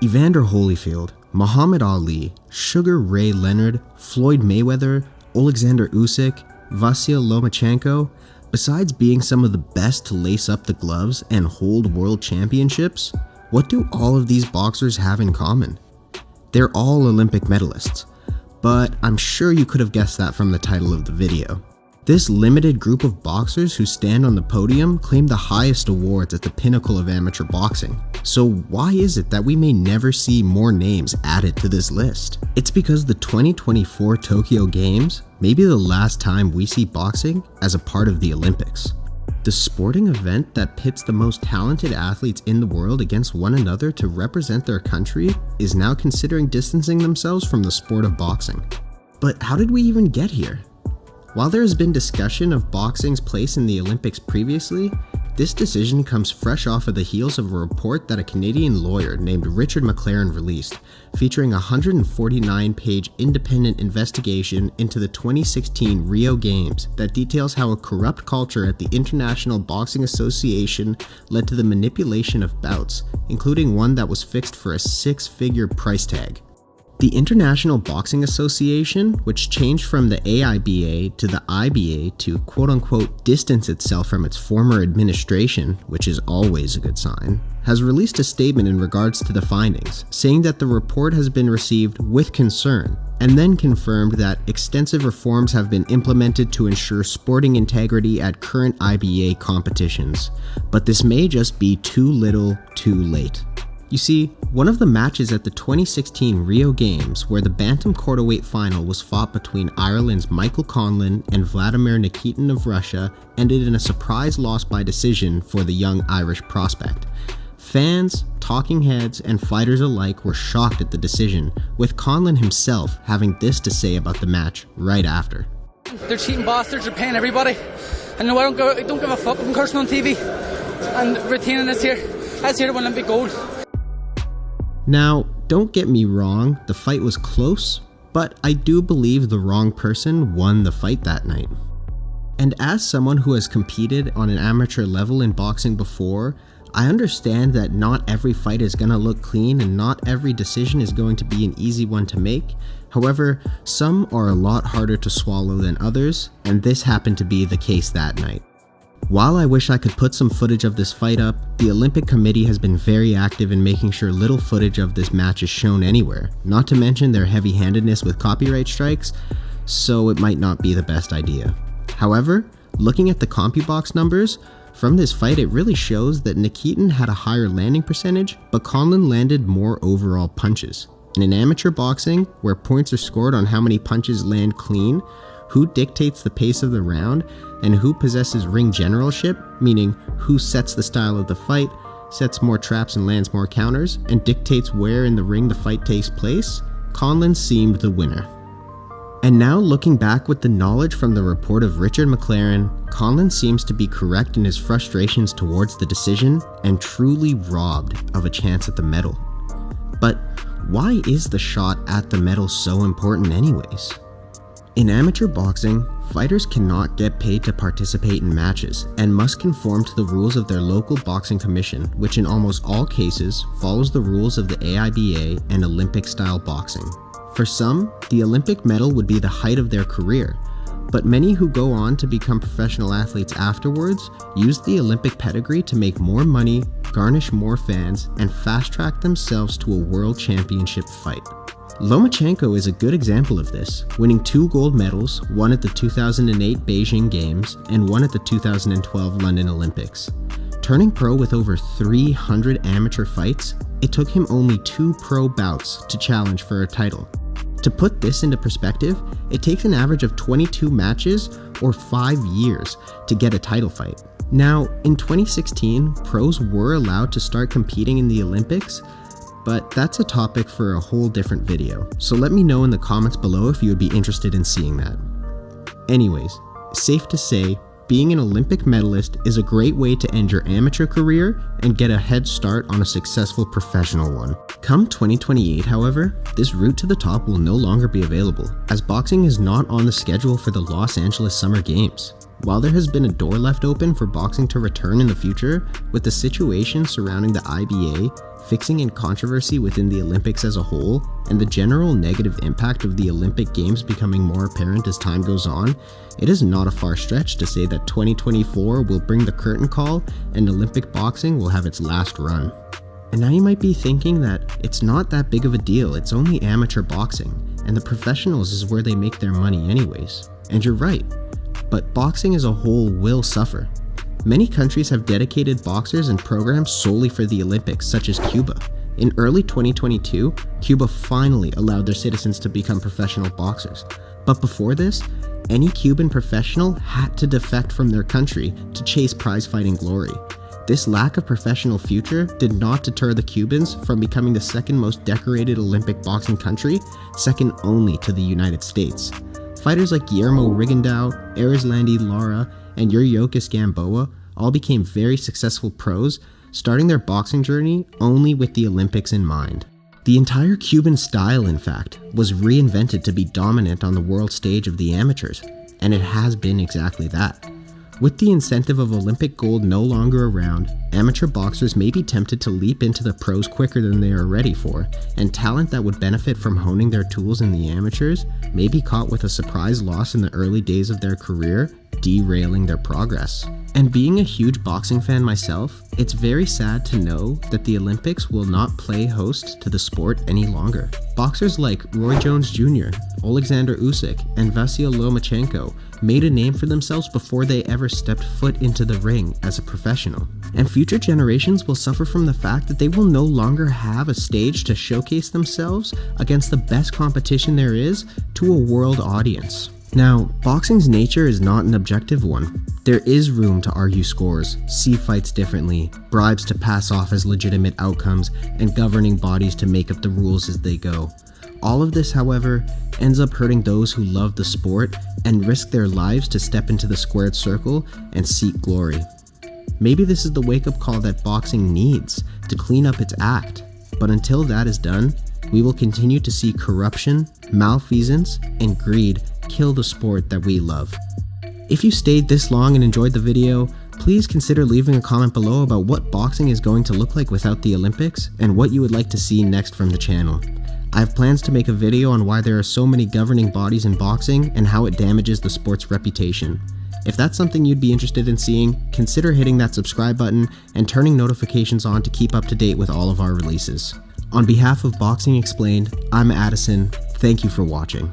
Evander Holyfield, Muhammad Ali, Sugar Ray Leonard, Floyd Mayweather, Alexander Usyk, Vasyl Lomachenko, besides being some of the best to lace up the gloves and hold world championships, what do all of these boxers have in common? They're all Olympic medalists, but I'm sure you could have guessed that from the title of the video. This limited group of boxers who stand on the podium claim the highest awards at the pinnacle of amateur boxing. So why is it that we may never see more names added to this list? It's because the 2024 Tokyo Games may be the last time we see boxing as a part of the Olympics. The sporting event that pits the most talented athletes in the world against one another to represent their country is now considering distancing themselves from the sport of boxing. But how did we even get here? While there has been discussion of boxing's place in the Olympics previously, this decision comes fresh off of the heels of a report that a Canadian lawyer named Richard McLaren released, featuring a 149-page independent investigation into the 2016 Rio Games that details how a corrupt culture at the International Boxing Association led to the manipulation of bouts, including one that was fixed for a six-figure price tag. The International Boxing Association, which changed from the AIBA to the IBA to quote-unquote distance itself from its former administration, which is always a good sign, has released a statement in regards to the findings, saying that the report has been received with concern, and then confirmed that extensive reforms have been implemented to ensure sporting integrity at current IBA competitions, but this may just be too little, too late. You see, one of the matches at the 2016 Rio Games where the bantam quarterweight final was fought between Ireland's Michael Conlan and Vladimir Nikitin of Russia ended in a surprise loss by decision for the young Irish prospect. Fans, talking heads, and fighters alike were shocked at the decision, with Conlan himself having this to say about the match right after. They're cheating bastards, they're paying everybody. And no, I don't give a fuck, I'm cursing on TV and retaining this here. That's here to win Olympic gold. Now, don't get me wrong, the fight was close, but I do believe the wrong person won the fight that night. And as someone who has competed on an amateur level in boxing before, I understand that not every fight is going to look clean and not every decision is going to be an easy one to make. However, some are a lot harder to swallow than others, and this happened to be the case that night. While I wish I could put some footage of this fight up, the Olympic Committee has been very active in making sure little footage of this match is shown anywhere, not to mention their heavy-handedness with copyright strikes, so it might not be the best idea. However, looking at the CompuBox numbers, from this fight it really shows that Nikitin had a higher landing percentage, but Conlan landed more overall punches. In an amateur boxing, where points are scored on how many punches land clean, who dictates the pace of the round, and who possesses ring generalship, meaning who sets the style of the fight, sets more traps and lands more counters, and dictates where in the ring the fight takes place, Conlan seemed the winner. And now looking back with the knowledge from the report of Richard McLaren, Conlan seems to be correct in his frustrations towards the decision and truly robbed of a chance at the medal. But why is the shot at the medal so important anyways? In amateur boxing, fighters cannot get paid to participate in matches and must conform to the rules of their local boxing commission, which in almost all cases follows the rules of the AIBA and Olympic-style boxing. For some, the Olympic medal would be the height of their career, but many who go on to become professional athletes afterwards use the Olympic pedigree to make more money, garnish more fans, and fast-track themselves to a world championship fight. Lomachenko is a good example of this, winning 2 gold medals, one at the 2008 Beijing Games and one at the 2012 London Olympics. Turning pro with over 300 amateur fights, it took him only 2 pro bouts to challenge for a title. To put this into perspective, it takes an average of 22 matches or 5 years to get a title fight. Now, in 2016, pros were allowed to start competing in the Olympics, but that's a topic for a whole different video, so let me know in the comments below if you would be interested in seeing that. Anyways, safe to say, being an Olympic medalist is a great way to end your amateur career and get a head start on a successful professional one. Come 2028, however, this route to the top will no longer be available, as boxing is not on the schedule for the Los Angeles Summer Games. While there has been a door left open for boxing to return in the future, with the situation surrounding the IBA, fixing in controversy within the Olympics as a whole, and the general negative impact of the Olympic Games becoming more apparent as time goes on, it is not a far stretch to say that 2024 will bring the curtain call and Olympic boxing will have its last run. And now you might be thinking that it's not that big of a deal, it's only amateur boxing, and the professionals is where they make their money anyways. And you're right, but boxing as a whole will suffer. Many countries have dedicated boxers and programs solely for the Olympics, such as Cuba. In early 2022, Cuba finally allowed their citizens to become professional boxers. But before this, any Cuban professional had to defect from their country to chase prize-fighting glory. This lack of professional future did not deter the Cubans from becoming the second most decorated Olympic boxing country, second only to the United States. Fighters like Guillermo Rigondeaux, Erislandy Lara, and Yuriorkis Gamboa all became very successful pros, starting their boxing journey only with the Olympics in mind. The entire Cuban style, in fact, was reinvented to be dominant on the world stage of the amateurs, and it has been exactly that. With the incentive of Olympic gold no longer around, amateur boxers may be tempted to leap into the pros quicker than they are ready for, and talent that would benefit from honing their tools in the amateurs may be caught with a surprise loss in the early days of their career, derailing their progress. And being a huge boxing fan myself, it's very sad to know that the Olympics will not play host to the sport any longer. Boxers like Roy Jones Jr., Alexander Usyk, and Vasyl Lomachenko made a name for themselves before they ever stepped foot into the ring as a professional. And future generations will suffer from the fact that they will no longer have a stage to showcase themselves against the best competition there is to a world audience. Now, boxing's nature is not an objective one. There is room to argue scores, see fights differently, bribes to pass off as legitimate outcomes, and governing bodies to make up the rules as they go. All of this, however, ends up hurting those who love the sport and risk their lives to step into the squared circle and seek glory. Maybe this is the wake-up call that boxing needs to clean up its act, but until that is done, we will continue to see corruption, malfeasance, and greed kill the sport that we love. If you stayed this long and enjoyed the video, please consider leaving a comment below about what boxing is going to look like without the Olympics and what you would like to see next from the channel. I have plans to make a video on why there are so many governing bodies in boxing and how it damages the sport's reputation. If that's something you'd be interested in seeing, consider hitting that subscribe button and turning notifications on to keep up to date with all of our releases. On behalf of Boxing Explained, I'm Addison. Thank you for watching.